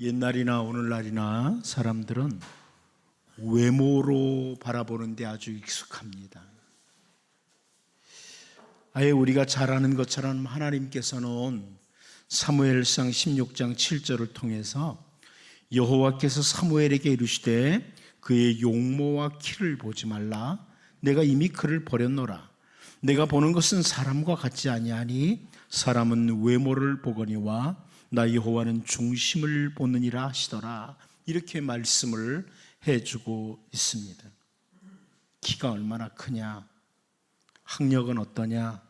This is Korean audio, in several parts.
옛날이나 오늘날이나 사람들은 외모로 바라보는데 아주 익숙합니다. 아예 우리가 잘 아는 것처럼 하나님께서는 사무엘상 16장 7절을 통해서 여호와께서 사무엘에게 이르시되 그의 용모와 키를 보지 말라. 내가 이미 그를 버렸노라. 내가 보는 것은 사람과 같지 아니하니 사람은 외모를 보거니와 나 여호와는 중심을 보느니라 하시더라. 이렇게 말씀을 해주고 있습니다. 키가 얼마나 크냐, 학력은 어떠냐,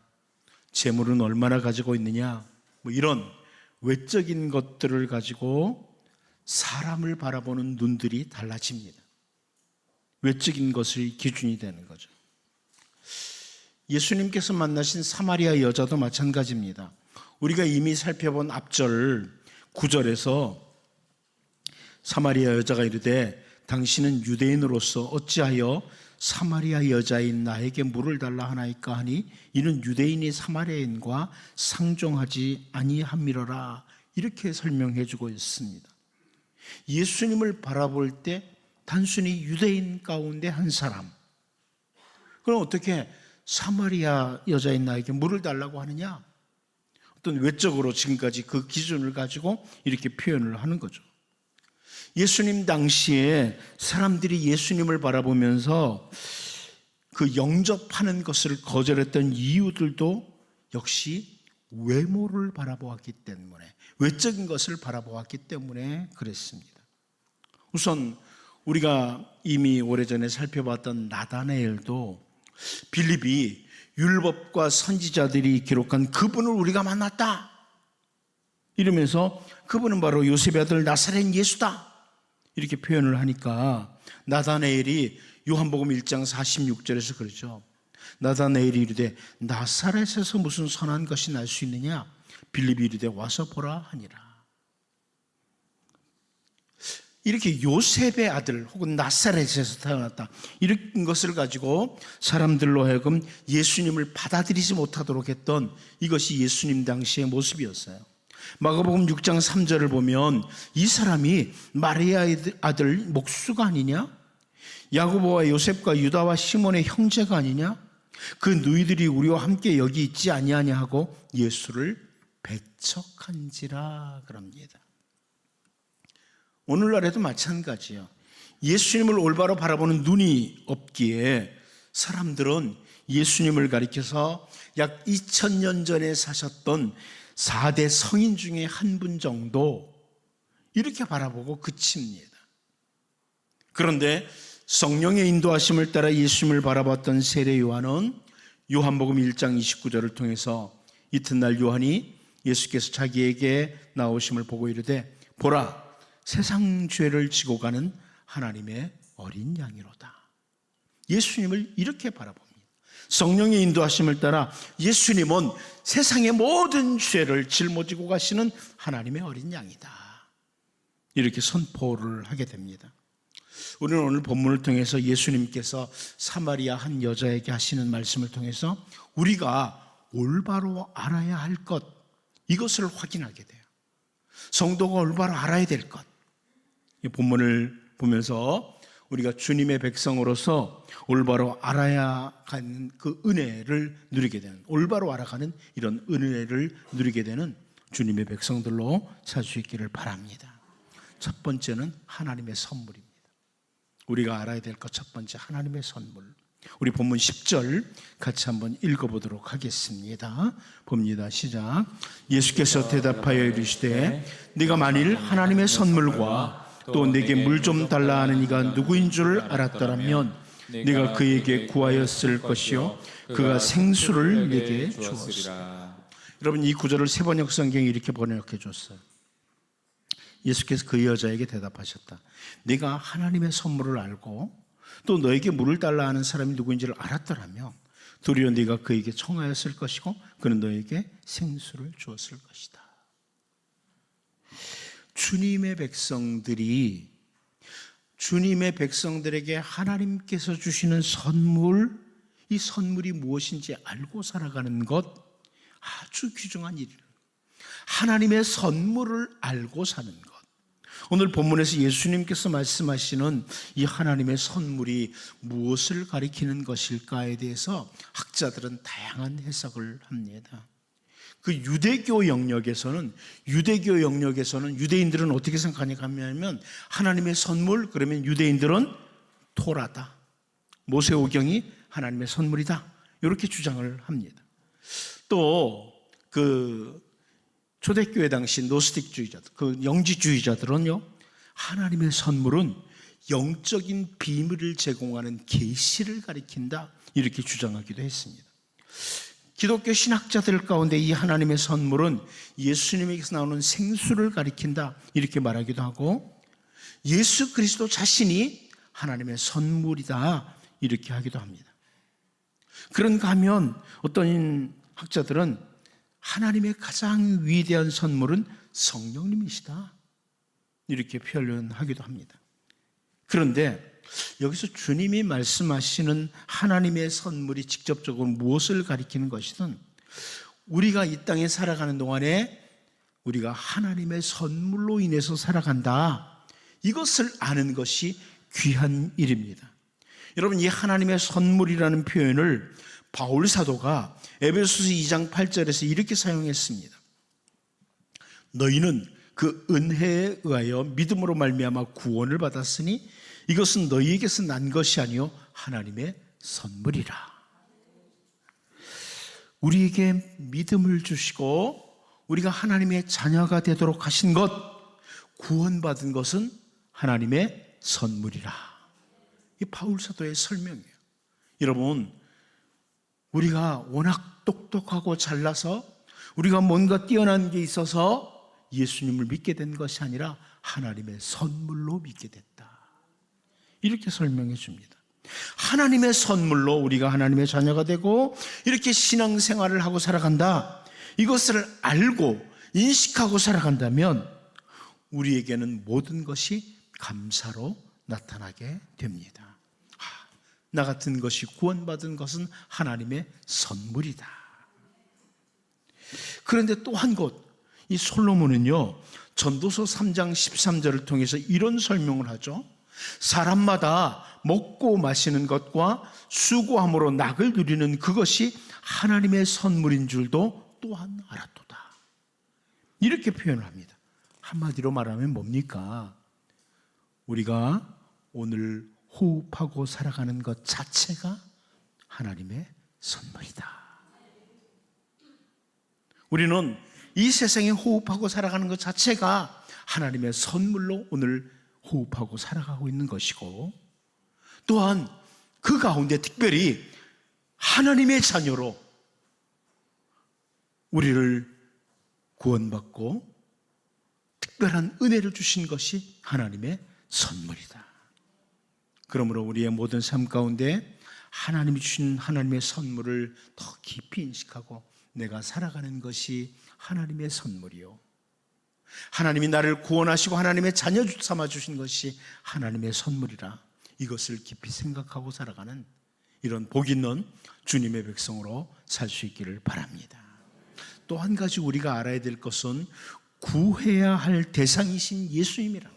재물은 얼마나 가지고 있느냐, 이런 외적인 것들을 가지고 사람을 바라보는 눈들이 달라집니다. 외적인 것이 기준이 되는 거죠. 예수님께서 만나신 사마리아 여자도 마찬가지입니다. 우리가 이미 살펴본 앞절 9절에서 사마리아 여자가 이르되 당신은 유대인으로서 어찌하여 사마리아 여자인 나에게 물을 달라 하나이까 하니 이는 유대인이 사마리아인과 상종하지 아니함이로라. 이렇게 설명해 주고 있습니다. 예수님을 바라볼 때 단순히 유대인 가운데 한 사람, 그럼 어떻게 사마리아 여자인 나에게 물을 달라고 하느냐? 어떤 외적으로 지금까지 그 기준을 가지고 이렇게 표현을 하는 거죠. 예수님 당시에 사람들이 예수님을 바라보면서 그 영접하는 것을 거절했던 이유들도 역시 외모를 바라보았기 때문에, 외적인 것을 바라보았기 때문에 그랬습니다. 우선 우리가 이미 오래전에 살펴봤던 나다나엘도 빌립이 율법과 선지자들이 기록한 그분을 우리가 만났다 이러면서 그분은 바로 요셉의 아들 나사렛 예수다 이렇게 표현을 하니까 나다나엘이 요한복음 1장 46절에서 그러죠. 나다나엘이 이르되 나사렛에서 무슨 선한 것이 날 수 있느냐? 빌립이 이르되 와서 보라 하니라. 이렇게 요셉의 아들 혹은 나사렛에서 태어났다 이런 것을 가지고 사람들로 하여금 예수님을 받아들이지 못하도록 했던 이것이 예수님 당시의 모습이었어요. 마가복음 6장 3절을 보면 이 사람이 마리아의 아들 목수가 아니냐? 야고보와 요셉과 유다와 시몬의 형제가 아니냐? 그 누이들이 우리와 함께 여기 있지 아니하냐 하고 예수를 배척한지라 그럽니다. 오늘날에도 마찬가지예요. 예수님을 올바로 바라보는 눈이 없기에 사람들은 예수님을 가리켜서 약 2000년 전에 사셨던 4대 성인 중에 한 분 정도 이렇게 바라보고 그칩니다. 그런데 성령의 인도하심을 따라 예수님을 바라봤던 세례 요한은 요한복음 1장 29절을 통해서 이튿날 요한이 예수께서 자기에게 나오심을 보고 이르되 보라 세상 죄를 지고 가는 하나님의 어린 양이로다. 예수님을 이렇게 바라봅니다. 성령의 인도하심을 따라 예수님은 세상의 모든 죄를 짊어지고 가시는 하나님의 어린 양이다. 이렇게 선포를 하게 됩니다. 우리는 오늘 본문을 통해서 예수님께서 사마리아 한 여자에게 하시는 말씀을 통해서 우리가 올바로 알아야 할 것, 이것을 확인하게 돼요. 성도가 올바로 알아야 될 것. 이 본문을 보면서 우리가 주님의 백성으로서 올바로 알아야 하는 그 은혜를 누리게 되는, 올바로 알아가는 이런 은혜를 누리게 되는 주님의 백성들로 살 수 있기를 바랍니다. 첫 번째는 하나님의 선물입니다. 우리가 알아야 될 것 첫 번째, 하나님의 선물. 우리 본문 10절 같이 한번 읽어보도록 하겠습니다. 봅니다. 시작. 예수께서 대답하여 이르시되 네가 만일 하나님의 선물과 또 내게 물 좀 달라 하는 이가 누구인 줄 알았더라면 네가 그에게 구하였을 것이요 그가 생수를 내게 주었으리라. 여러분 이 구절을 세번역 성경이 이렇게 번역해 줬어요. 예수께서 그 여자에게 대답하셨다. 네가 하나님의 선물을 알고 또 너에게 물을 달라 하는 사람이 누구인지를 알았더라면 도리어 네가 그에게 청하였을 것이고 그는 너에게 생수를 주었을 것이다. 주님의 백성들에게 하나님께서 주시는 선물, 이 선물이 무엇인지 알고 살아가는 것 아주 귀중한 일이에요. 하나님의 선물을 알고 사는 것. 오늘 본문에서 예수님께서 말씀하시는 이 하나님의 선물이 무엇을 가리키는 것일까에 대해서 학자들은 다양한 해석을 합니다. 그 유대교 영역에서는 유대인들은 어떻게 생각하냐면 하나님의 선물, 그러면 유대인들은 토라다, 모세오경이 하나님의 선물이다, 이렇게 주장을 합니다. 또 그 초대교회 당시 노스틱주의자들, 그 영지주의자들은요, 하나님의 선물은 영적인 비밀을 제공하는 계시를 가리킨다, 이렇게 주장하기도 했습니다. 기독교 신학자들 가운데 이 하나님의 선물은 예수님에게서 나오는 생수를 가리킨다, 이렇게 말하기도 하고, 예수 그리스도 자신이 하나님의 선물이다, 이렇게 하기도 합니다. 그런가 하면 어떤 학자들은 하나님의 가장 위대한 선물은 성령님이시다, 이렇게 표현하기도 합니다. 그런데 여기서 주님이 말씀하시는 하나님의 선물이 직접적으로 무엇을 가리키는 것이든 우리가 이 땅에 살아가는 동안에 우리가 하나님의 선물로 인해서 살아간다, 이것을 아는 것이 귀한 일입니다. 여러분, 이 하나님의 선물이라는 표현을 바울 사도가 에베소서 2장 8절에서 이렇게 사용했습니다. 너희는 그 은혜에 의하여 믿음으로 말미암아 구원을 받았으니 이것은 너희에게서 난 것이 아니요 하나님의 선물이라. 우리에게 믿음을 주시고 우리가 하나님의 자녀가 되도록 하신 것, 구원받은 것은 하나님의 선물이라. 이 바울 사도의 설명이에요. 여러분, 우리가 워낙 똑똑하고 잘나서 우리가 뭔가 뛰어난 게 있어서 예수님을 믿게 된 것이 아니라 하나님의 선물로 믿게 됐다, 이렇게 설명해 줍니다. 하나님의 선물로 우리가 하나님의 자녀가 되고 이렇게 신앙생활을 하고 살아간다, 이것을 알고 인식하고 살아간다면 우리에게는 모든 것이 감사로 나타나게 됩니다. 나 같은 것이 구원받은 것은 하나님의 선물이다. 그런데 또 한 곳, 이 솔로몬은요, 전도서 3장 13절을 통해서 이런 설명을 하죠. 사람마다 먹고 마시는 것과 수고함으로 낙을 누리는 그것이 하나님의 선물인 줄도 또한 알았도다, 이렇게 표현을 합니다. 한마디로 말하면 뭡니까? 우리가 오늘 호흡하고 살아가는 것 자체가 하나님의 선물이다. 우리는 이 세상에 호흡하고 살아가는 것 자체가 하나님의 선물로 오늘 호흡하고 살아가고 있는 것이고, 또한 그 가운데 특별히 하나님의 자녀로 우리를 구원받고 특별한 은혜를 주신 것이 하나님의 선물이다. 그러므로 우리의 모든 삶 가운데 하나님이 주신 하나님의 선물을 더 깊이 인식하고 내가 살아가는 것이 하나님의 선물이요, 하나님이 나를 구원하시고 하나님의 자녀 삼아 주신 것이 하나님의 선물이라, 이것을 깊이 생각하고 살아가는 이런 복 있는 주님의 백성으로 살 수 있기를 바랍니다. 또 한 가지 우리가 알아야 될 것은 구해야 할 대상이신 예수님이라.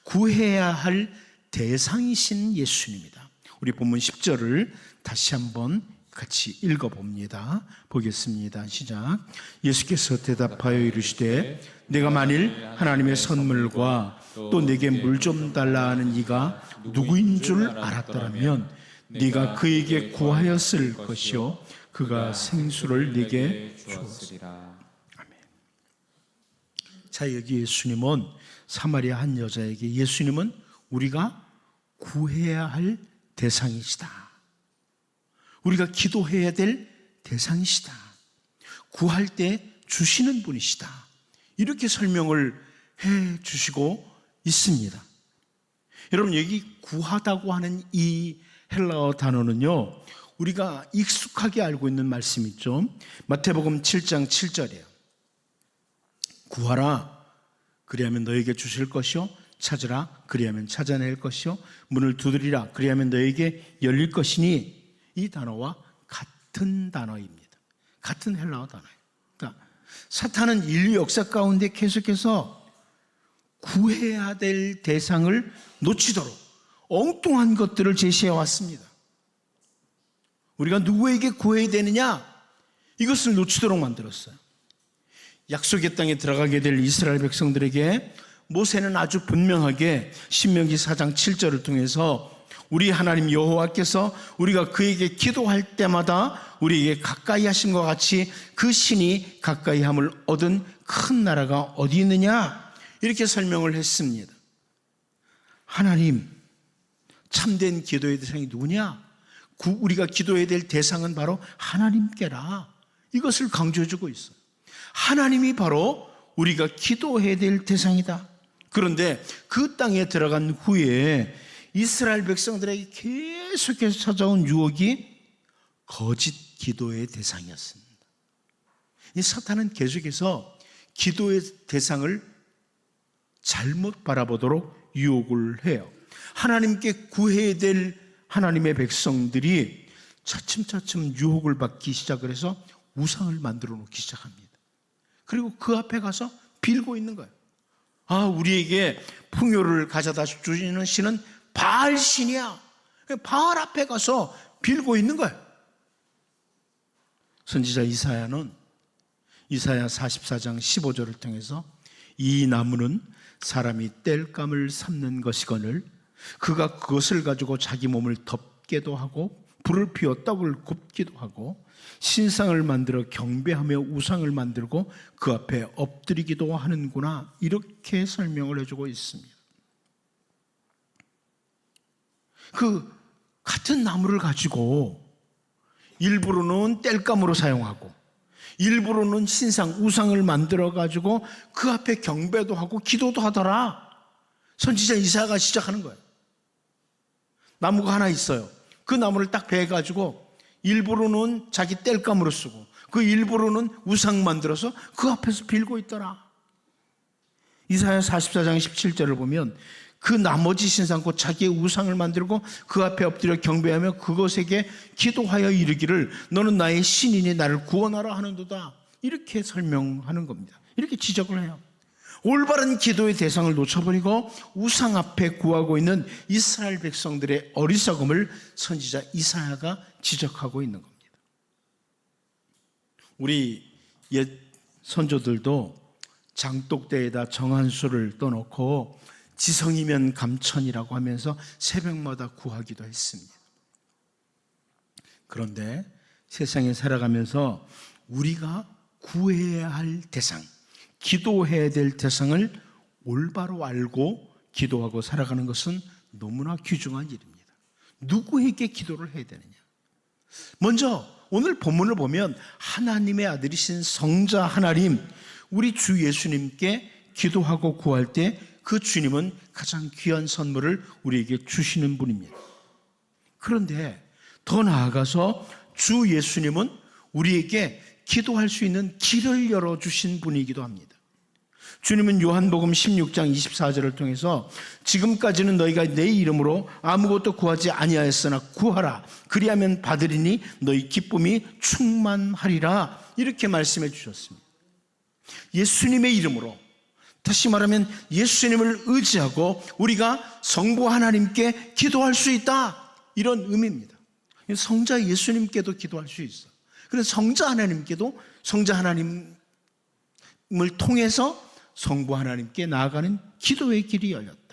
구해야 할 대상이신 예수님이다. 우리 본문 10절을 다시 한번 같이 읽어봅니다. 보겠습니다. 시작. 예수께서 대답하여 이르시되 내가 만일 하나님의 선물과 또 내게 물 좀 달라 하는 이가 누구인 줄 알았더라면 네가 그에게 구하였을 것이요 그가 생수를 네게 주었으리라. 아멘. 자, 여기 예수님은 사마리아 한 여자에게 예수님은 우리가 구해야 할 대상이시다, 우리가 기도해야 될 대상이시다, 구할 때 주시는 분이시다, 이렇게 설명을 해 주시고 있습니다. 여러분, 여기 구하다고 하는 이 헬라어 단어는요, 우리가 익숙하게 알고 있는 말씀 있죠. 마태복음 7장 7절이에요. 구하라 그리하면 너에게 주실 것이요, 찾으라 그리하면 찾아낼 것이요, 문을 두드리라 그리하면 너에게 열릴 것이니, 이 단어와 같은 단어입니다. 같은 헬라어 단어예요. 그러니까 사탄은 인류 역사 가운데 계속해서 구해야 될 대상을 놓치도록 엉뚱한 것들을 제시해 왔습니다. 우리가 누구에게 구해야 되느냐? 이것을 놓치도록 만들었어요. 약속의 땅에 들어가게 될 이스라엘 백성들에게 모세는 아주 분명하게 신명기 4장 7절을 통해서 우리 하나님 여호와께서 우리가 그에게 기도할 때마다 우리에게 가까이 하신 것 같이 그 신이 가까이 함을 얻은 큰 나라가 어디 있느냐? 이렇게 설명을 했습니다. 하나님, 참된 기도의 대상이 누구냐? 우리가 기도해야 될 대상은 바로 하나님께라. 이것을 강조해주고 있어요. 하나님이 바로 우리가 기도해야 될 대상이다. 그런데 그 땅에 들어간 후에 이스라엘 백성들에게 계속해서 찾아온 유혹이 거짓 기도의 대상이었습니다. 이 사탄은 계속해서 기도의 대상을 잘못 바라보도록 유혹을 해요. 하나님께 구해야 될 하나님의 백성들이 차츰차츰 유혹을 받기 시작을 해서 우상을 만들어 놓기 시작합니다. 그리고 그 앞에 가서 빌고 있는 거예요. 아, 우리에게 풍요를 가져다 주시는 신은 바알 신이야. 바알 앞에 가서 빌고 있는 거예요. 선지자 이사야는 이사야 44장 15절을 통해서 이 나무는 사람이 땔감을 삼는 것이거늘 그가 그것을 가지고 자기 몸을 덮게도 하고 불을 피워 떡을 굽기도 하고 신상을 만들어 경배하며 우상을 만들고 그 앞에 엎드리기도 하는구나. 이렇게 설명을 해주고 있습니다. 그 같은 나무를 가지고 일부러는 땔감으로 사용하고 일부러는 신상, 우상을 만들어 가지고 그 앞에 경배도 하고 기도도 하더라. 선지자 이사야가 시작하는 거예요. 나무가 하나 있어요. 그 나무를 딱 베가지고 일부러는 자기 땔감으로 쓰고 그 일부러는 우상 만들어서 그 앞에서 빌고 있더라. 이사야 44장 17절을 보면 그 나머지 신상 곧 자기의 우상을 만들고 그 앞에 엎드려 경배하며 그것에게 기도하여 이르기를 너는 나의 신이니 나를 구원하라 하는도다. 이렇게 설명하는 겁니다. 이렇게 지적을 해요. 올바른 기도의 대상을 놓쳐버리고 우상 앞에 구하고 있는 이스라엘 백성들의 어리석음을 선지자 이사야가 지적하고 있는 겁니다. 우리 옛 선조들도 장독대에다 정한수를 떠놓고 지성이면 감천이라고 하면서 새벽마다 구하기도 했습니다. 그런데 세상에 살아가면서 우리가 구해야 할 대상, 기도해야 될 대상을 올바로 알고 기도하고 살아가는 것은 너무나 귀중한 일입니다. 누구에게 기도를 해야 되느냐? 먼저 오늘 본문을 보면 하나님의 아들이신 성자 하나님, 우리 주 예수님께 기도하고 구할 때 그 주님은 가장 귀한 선물을 우리에게 주시는 분입니다. 그런데 더 나아가서 주 예수님은 우리에게 기도할 수 있는 길을 열어주신 분이기도 합니다. 주님은 요한복음 16장 24절을 통해서 지금까지는 너희가 내 이름으로 아무것도 구하지 아니하였으나 구하라 그리하면 받으리니 너희 기쁨이 충만하리라 이렇게 말씀해 주셨습니다. 예수님의 이름으로, 다시 말하면 예수님을 의지하고 우리가 성부 하나님께 기도할 수 있다, 이런 의미입니다. 성자 예수님께도 기도할 수 있어. 그래서 성자 하나님께도 성자 하나님을 통해서 성부 하나님께 나아가는 기도의 길이 열렸다.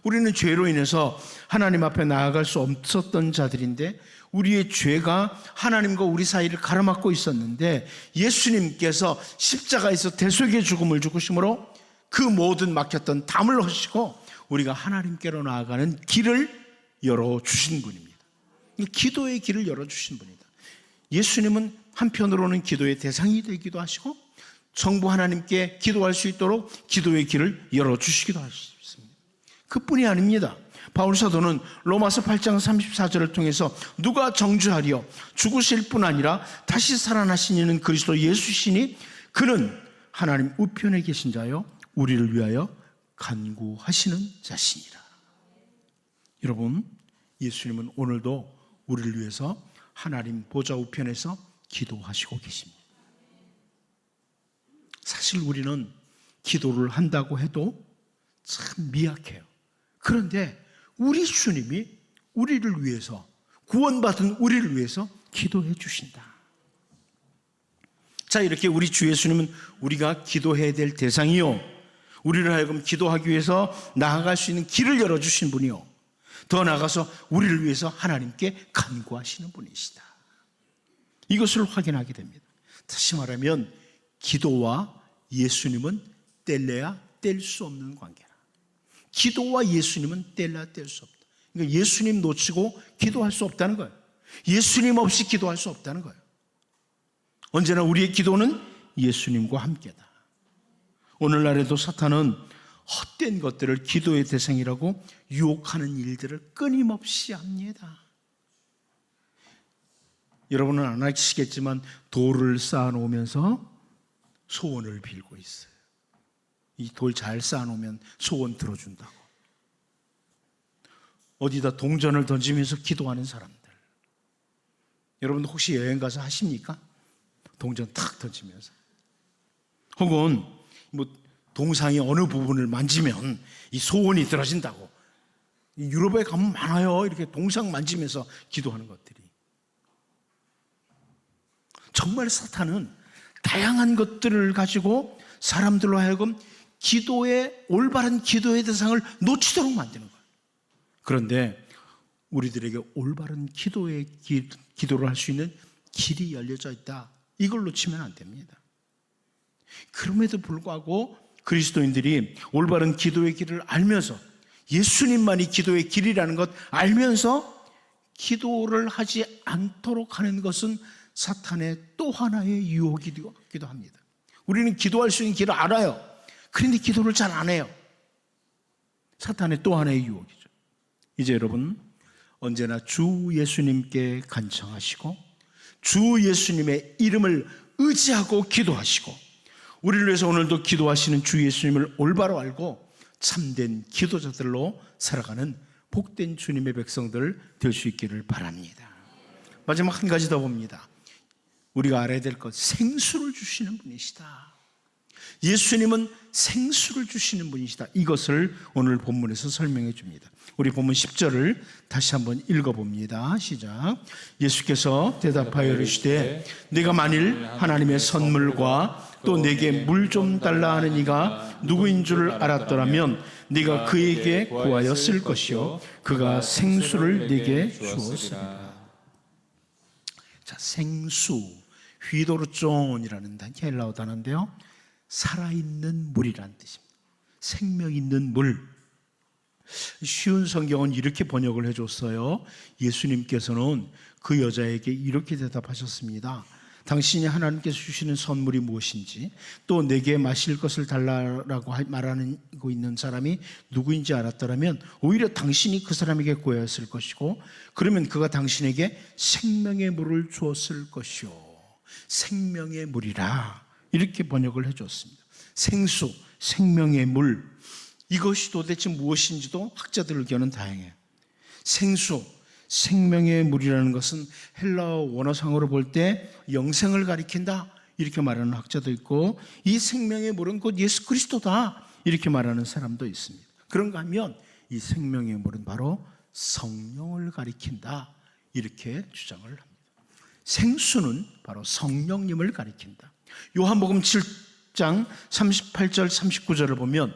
우리는 죄로 인해서 하나님 앞에 나아갈 수 없었던 자들인데 우리의 죄가 하나님과 우리 사이를 가로막고 있었는데 예수님께서 십자가에서 대속의 죽음을 죽으심으로 그 모든 막혔던 담을 허시고 우리가 하나님께로 나아가는 길을 열어주신 분입니다. 기도의 길을 열어주신 분이다. 예수님은 한편으로는 기도의 대상이 되기도 하시고 성부 하나님께 기도할 수 있도록 기도의 길을 열어주시기도 하십니다. 그뿐이 아닙니다. 바울 사도는 로마서 8장 34절을 통해서 누가 정죄하리요 죽으실 뿐 아니라 다시 살아나신 이는 그리스도 예수시니 그는 하나님 우편에 계신 자요 우리를 위하여 간구하시는 자시니라. 여러분, 예수님은 오늘도 우리를 위해서 하나님 보좌 우편에서 기도하시고 계십니다. 사실 우리는 기도를 한다고 해도 참 미약해요. 그런데 우리 주님이 우리를 위해서, 구원받은 우리를 위해서 기도해 주신다. 자, 이렇게 우리 주 예수님은 우리가 기도해야 될 대상이요, 우리를 하여금 기도하기 위해서 나아갈 수 있는 길을 열어주신 분이요, 더 나아가서 우리를 위해서 하나님께 간구하시는 분이시다. 이것을 확인하게 됩니다. 다시 말하면 기도와 예수님은 뗄래야 뗄 수 없는 관계라. 기도와 예수님은 뗄래야 뗄 수 없다. 그러니까 예수님 놓치고 기도할 수 없다는 거예요. 예수님 없이 기도할 수 없다는 거예요. 언제나 우리의 기도는 예수님과 함께다. 오늘날에도 사탄은 헛된 것들을 기도의 대상이라고 유혹하는 일들을 끊임없이 합니다. 여러분은 안 아시겠지만 돌을 쌓아놓으면서 소원을 빌고 있어요. 이 돌 잘 쌓아놓으면 소원 들어준다고. 어디다 동전을 던지면서 기도하는 사람들, 여러분도 혹시 여행 가서 하십니까? 동전 탁 던지면서. 혹은 뭐 동상의 어느 부분을 만지면 이 소원이 들어진다고. 유럽에 가면 많아요. 이렇게 동상 만지면서 기도하는 것들이. 정말 사탄은 다양한 것들을 가지고 사람들로 하여금 올바른 기도의 대상을 놓치도록 만드는 거예요. 그런데 우리들에게 올바른 기도를 할 수 있는 길이 열려져 있다. 이걸 놓치면 안 됩니다. 그럼에도 불구하고 그리스도인들이 올바른 기도의 길을 알면서, 예수님만이 기도의 길이라는 것 알면서 기도를 하지 않도록 하는 것은 사탄의 또 하나의 유혹이기도 합니다. 우리는 기도할 수 있는 길을 알아요. 그런데 기도를 잘 안 해요. 사탄의 또 하나의 유혹이죠. 이제 여러분, 언제나 주 예수님께 간청하시고 주 예수님의 이름을 의지하고 기도하시고, 우리를 위해서 오늘도 기도하시는 주 예수님을 올바로 알고 참된 기도자들로 살아가는 복된 주님의 백성들 될 수 있기를 바랍니다. 마지막 한 가지 더 봅니다. 우리가 알아야 될 것, 생수를 주시는 분이시다. 예수님은 생수를 주시는 분이시다. 이것을 오늘 본문에서 설명해 줍니다. 우리 본문 10절을 다시 한번 읽어봅니다. 시작. 예수께서 대답하여 이르시되 네가 만일 하나님의 선물과 또 내게 물 좀 달라 하는 이가 누구인 줄 알았더라면 네가 그에게 구하여 쓸 것이요 그가 생수를 네게 주었으리라. 자, 생수, 휘도르존이라는 헬라어 단어인데요, 살아있는 물이라는 뜻입니다. 생명 있는 물. 쉬운 성경은 이렇게 번역을 해줬어요. 예수님께서는 그 여자에게 이렇게 대답하셨습니다. 당신이 하나님께서 주시는 선물이 무엇인지, 또 내게 마실 것을 달라고 말하고 있는 사람이 누구인지 알았더라면 오히려 당신이 그 사람에게 구하였을 것이고, 그러면 그가 당신에게 생명의 물을 주었을 것이요. 생명의 물이라. 이렇게 번역을 해줬습니다. 생수, 생명의 물, 이것이 도대체 무엇인지도 학자들 의견은 다양해요. 생수, 생명의 물이라는 것은 헬라어 원어상으로 볼 때 영생을 가리킨다 이렇게 말하는 학자도 있고, 이 생명의 물은 곧 예수 그리스도다 이렇게 말하는 사람도 있습니다. 그런가 하면 이 생명의 물은 바로 성령을 가리킨다 이렇게 주장을 합니다. 생수는 바로 성령님을 가리킨다. 요한복음 7장 38절 39절을 보면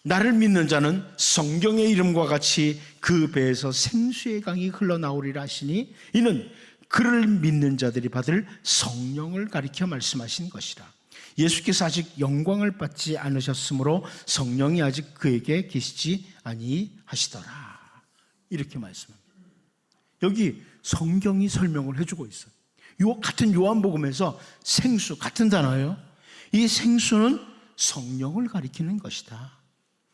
나를 믿는 자는 성경의 이름과 같이 그 배에서 생수의 강이 흘러나오리라 하시니 이는 그를 믿는 자들이 받을 성령을 가리켜 말씀하신 것이라. 예수께서 아직 영광을 받지 않으셨으므로 성령이 아직 그에게 계시지 아니하시더라 이렇게 말씀합니다. 여기 성경이 설명을 해주고 있어요. 같은 요한복음에서 생수, 같은 단어예요. 이 생수는 성령을 가리키는 것이다.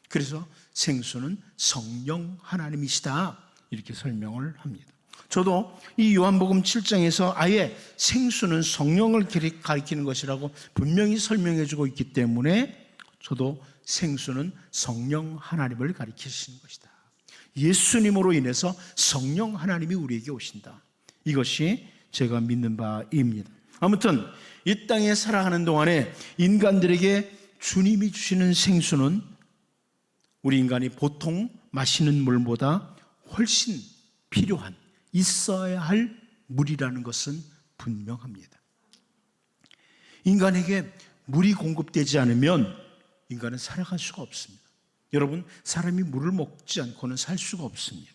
그래서 생수는 성령 하나님이시다 이렇게 설명을 합니다. 저도 이 요한복음 7장에서 아예 생수는 성령을 가리키는 것이라고 분명히 설명해 주고 있기 때문에 저도 생수는 성령 하나님을 가리키시는 것이다. 예수님으로 인해서 성령 하나님이 우리에게 오신다. 이것이 제가 믿는 바입니다. 아무튼 이 땅에 살아가는 동안에 인간들에게 주님이 주시는 생수는 우리 인간이 보통 마시는 물보다 훨씬 필요한, 있어야 할 물이라는 것은 분명합니다. 인간에게 물이 공급되지 않으면 인간은 살아갈 수가 없습니다. 여러분, 사람이 물을 먹지 않고는 살 수가 없습니다.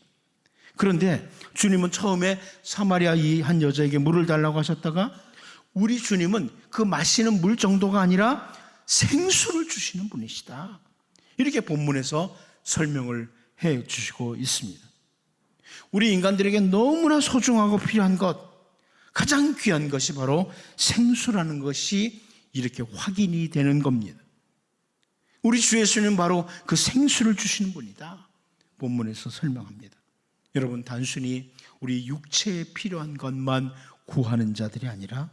그런데 주님은 처음에 사마리아 이 한 여자에게 물을 달라고 하셨다가 우리 주님은 그 마시는 물 정도가 아니라 생수를 주시는 분이시다. 이렇게 본문에서 설명을 해 주시고 있습니다. 우리 인간들에게 너무나 소중하고 필요한 것, 가장 귀한 것이 바로 생수라는 것이 이렇게 확인이 되는 겁니다. 우리 주 예수님은 바로 그 생수를 주시는 분이다. 본문에서 설명합니다. 여러분, 단순히 우리 육체에 필요한 것만 구하는 자들이 아니라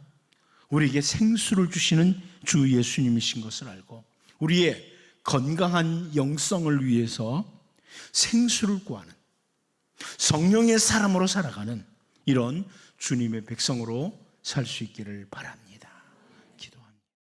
우리에게 생수를 주시는 주 예수님이신 것을 알고 우리의 건강한 영성을 위해서 생수를 구하는 성령의 사람으로 살아가는 이런 주님의 백성으로 살 수 있기를 바랍니다.